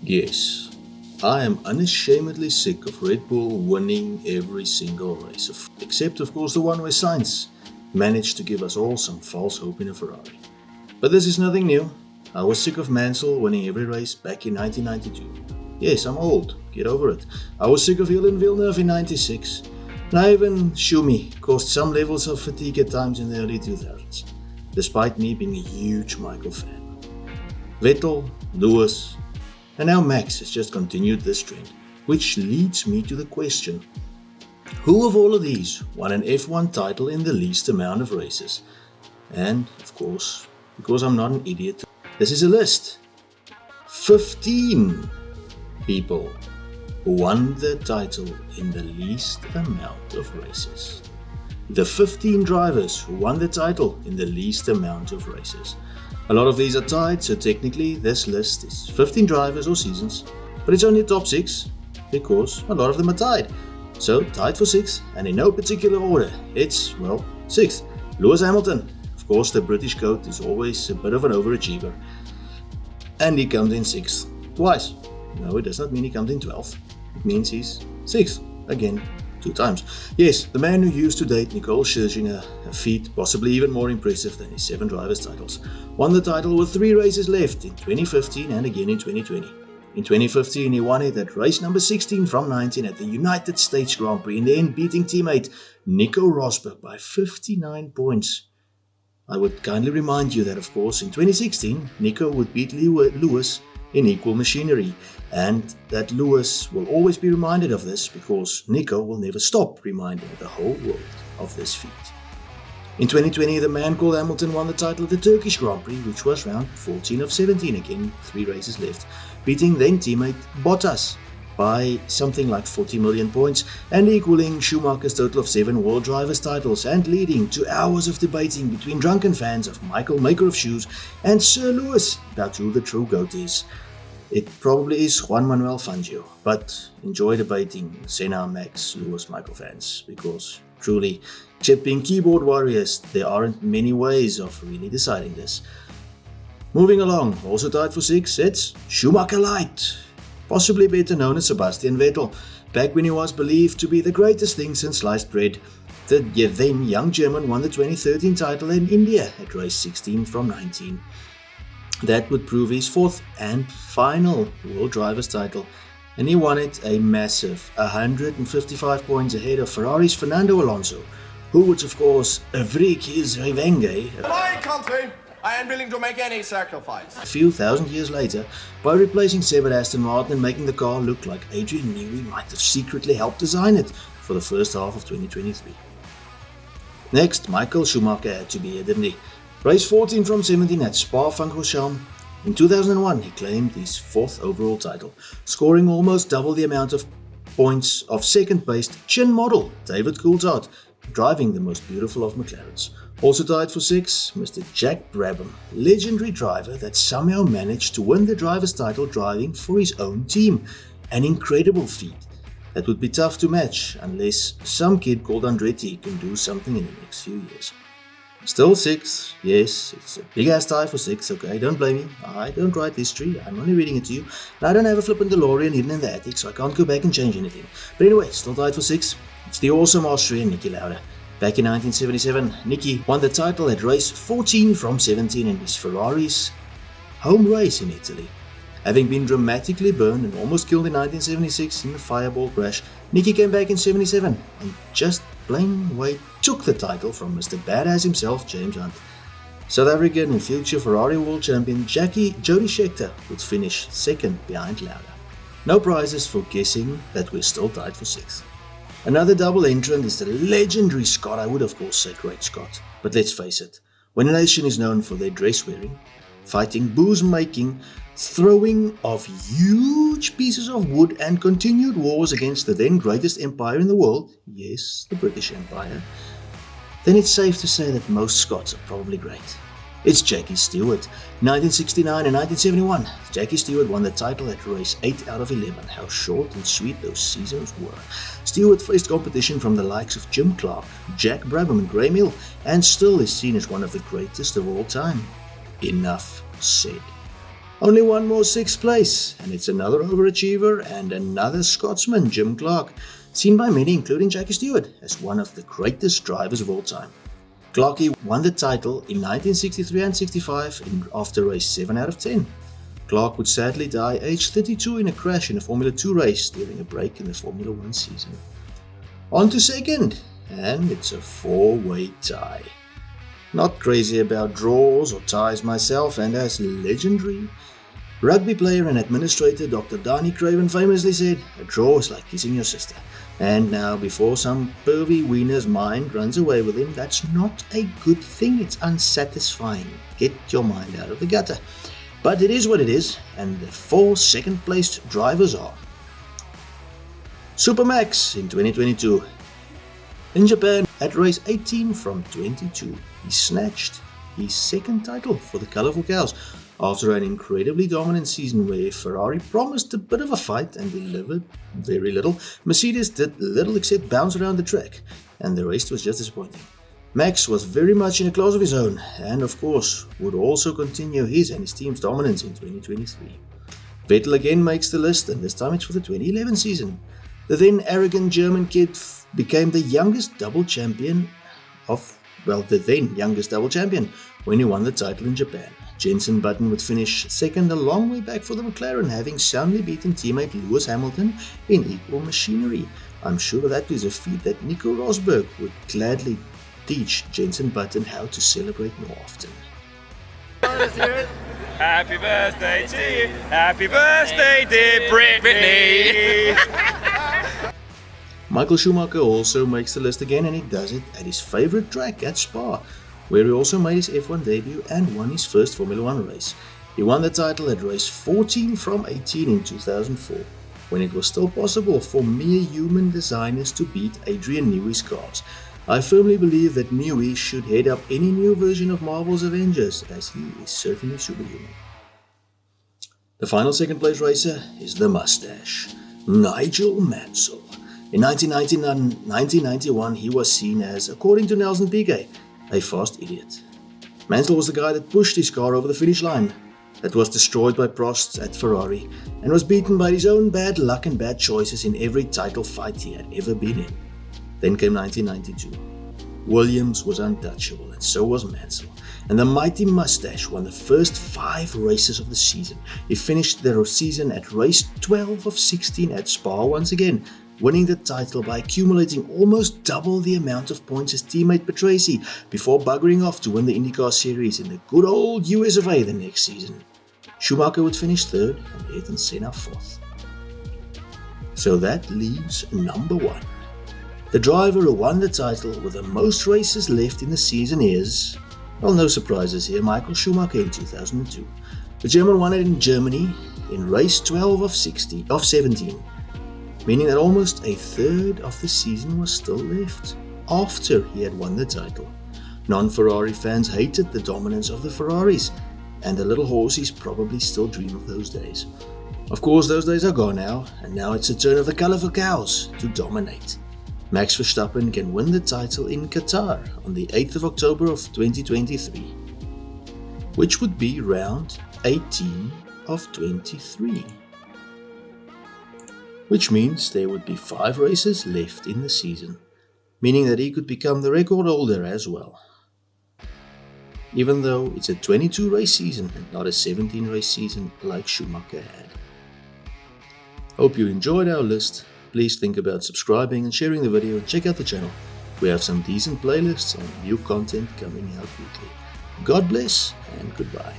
Yes, I am unashamedly sick of Red Bull winning every single race, except of course the one where Sainz managed to give us all some false hope in a Ferrari. But this is nothing new. I was sick of Mansell winning every race back in 1992. Yes, I'm old, get over it. I was sick of Hill and Villeneuve in 96. And even Schumi caused some levels of fatigue at times in the early 2000s, despite me being a huge Michael fan. Vettel, Lewis, and now Max has just continued this trend, which leads me to the question: who of all of these won an F1 title in the least amount of races? And, of course, because I'm not an idiot, this is a list. 15 people who won the title in the least amount of races. The 15 drivers who won the title in the least amount of races. A lot of these are tied, so technically this list is 15 drivers or seasons, but it's only a top 6 because a lot of them are tied. So tied for 6, and in no particular order. It's, well, 6th, Lewis Hamilton. Of course, the British goat is always a bit of an overachiever. And he comes in 6th twice. No, it does not mean he comes in 12th. It means he's 6th again, 2 times. Yes, the man who used to date Nicole Scherzinger, a feat possibly even more impressive than his 7 drivers' titles, won the title with 3 races left in 2015 and again in 2020. In 2015, he won it at race number 16 from 19 at the United States Grand Prix, in the end beating teammate Nico Rosberg by 59 points. I would kindly remind you that, of course, in 2016, Nico would beat Lewis in equal machinery, and that Lewis will always be reminded of this because Nico will never stop reminding the whole world of this feat. In 2020, the man called Hamilton won the title of the Turkish Grand Prix, which was round 14 of 17, again 3 races left, beating then teammate Bottas by something like 40 million points and equaling Schumacher's total of 7 World Drivers titles, and leading to hours of debating between drunken fans of Michael, maker of shoes, and Sir Lewis about who the true GOAT is. It probably is Juan Manuel Fangio, but enjoy debating Senna, Max, Lewis, Michael fans, because truly, except being keyboard warriors, there aren't many ways of really deciding this. Moving along, also tied for 6, it's Schumacher Light, possibly better known as Sebastian Vettel, back when he was believed to be the greatest thing since sliced bread. The then young German won the 2013 title in India at race 16 from 19. That would prove his 4th and final World Drivers title, and he won it a massive 155 points ahead of Ferrari's Fernando Alonso, who would of course wreak his revenge My country, I am willing to make any sacrifice. a few thousand years later by replacing Seb at Aston Martin and making the car look like Adrian Newey might have secretly helped design it for the first half of 2023. Next, Michael Schumacher had to be here, didn't he? Race 14 from 17 at Spa-Francorchamps. In 2001, he claimed his 4th overall title, scoring almost double the amount of points of second-placed Chin model David Coulthard, driving the most beautiful of McLarens. Also tied for 6, Mr. Jack Brabham, legendary driver that somehow managed to win the driver's title driving for his own team. An incredible feat that would be tough to match unless some kid called Andretti can do something in the next few years. Still 6, yes, it's a big ass tie for 6, okay, don't blame me, I don't write history, I'm only reading it to you, and I don't have a flippin' DeLorean hidden in the attic, so I can't go back and change anything. But anyway, still tied for 6, it's the awesome Austrian Niki Lauda. Back in 1977, Niki won the title at race 14 from 17 in his Ferrari's home race in Italy. Having been dramatically burned and almost killed in 1976 in a fireball crash, Niki came back in 77 and just plain way took the title from Mr. Badass himself, James Hunt. South African and future Ferrari world champion Jody Scheckter would finish 2nd behind Lauda. No prizes for guessing that we're still tied for 6th. Another double entrant is the legendary Scott. I would of course say Great Scott, but let's face it, when a nation is known for their dress wearing, fighting, booze making, throwing of huge pieces of wood and continued wars against the then greatest empire in the world, yes, the British Empire, then it's safe to say that most Scots are probably great. It's Jackie Stewart. 1969 and 1971, Jackie Stewart won the title at race 8 out of 11. How short and sweet those seasons were. Stewart faced competition from the likes of Jim Clark, Jack Brabham and Graham Hill, and still is seen as one of the greatest of all time. Enough said. Only one more 6th place, and it's another overachiever and another Scotsman, Jim Clark, seen by many, including Jackie Stewart, as one of the greatest drivers of all time. Clarkie won the title in 1963 and 65 after race 7 out of 10. Clark would sadly die aged 32 in a crash in a Formula 2 race during a break in the Formula 1 season. On to second, and it's a 4-way tie. Not crazy about draws or ties myself, and as legendary rugby player and administrator Dr. Danny Craven famously said, a draw is like kissing your sister. And now, before some pervy wiener's mind runs away with him, that's not a good thing, it's unsatisfying. Get your mind out of the gutter. But it is what it is, and the 4 second-placed drivers are Super Max in 2022. In Japan, at race 18 from 22, he snatched his 2nd title for the Colorful Cows after an incredibly dominant season where Ferrari promised a bit of a fight and delivered very little. Mercedes did little except bounce around the track, and the race was just disappointing. Max was very much in a class of his own, and of course would also continue his and his team's dominance in 2023. Vettel again makes the list, and this time it's for the 2011 season. The then arrogant German kid became the youngest double champion when he won the title in Japan. Jenson Button would finish 2nd a long way back for the McLaren, having soundly beaten teammate Lewis Hamilton in equal machinery. I'm sure that is a feat that Nico Rosberg would gladly teach Jenson Button how to celebrate more often. Happy birthday to you, happy birthday dear Brittany. Michael Schumacher also makes the list again, and he does it at his favourite track at Spa, where he also made his F1 debut and won his first Formula 1 race. He won the title at race 14 from 18 in 2004, when it was still possible for mere human designers to beat Adrian Newey's cars. I firmly believe that Newey should head up any new version of Marvel's Avengers, as he is certainly superhuman. The final 2nd place racer is the Mustache, Nigel Mansell. In 1991, he was seen as, according to Nelson Piquet, a fast idiot. Mansell was the guy that pushed his car over the finish line, that was destroyed by Prost at Ferrari, and was beaten by his own bad luck and bad choices in every title fight he had ever been in. Then came 1992. Williams was untouchable, and so was Mansell, and the mighty Mustache won the first 5 races of the season. He finished the season at race 12 of 16 at Spa once again, winning the title by accumulating almost double the amount of points as teammate Patrese before buggering off to win the IndyCar Series in the good old US of A the next season. Schumacher would finish 3rd and Ayrton Senna 4th. So that leaves number 1. The driver who won the title with the most races left in the season is, well, no surprises here, Michael Schumacher in 2002. The German won it in Germany in race 12 of 17. Meaning that almost a third of the season was still left after he had won the title. Non-Ferrari fans hated the dominance of the Ferraris, and the little horsies probably still dream of those days. Of course, those days are gone now, and now it's the turn of the Colorful Cows to dominate. Max Verstappen can win the title in Qatar on the 8th of October of 2023, which would be round 18 of 23. Which means there would be 5 races left in the season, meaning that he could become the record holder as well. Even though it's a 22 race season and not a 17 race season like Schumacher had. Hope you enjoyed our list. Please think about subscribing and sharing the video, and check out the channel. We have some decent playlists and new content coming out weekly. God bless and goodbye.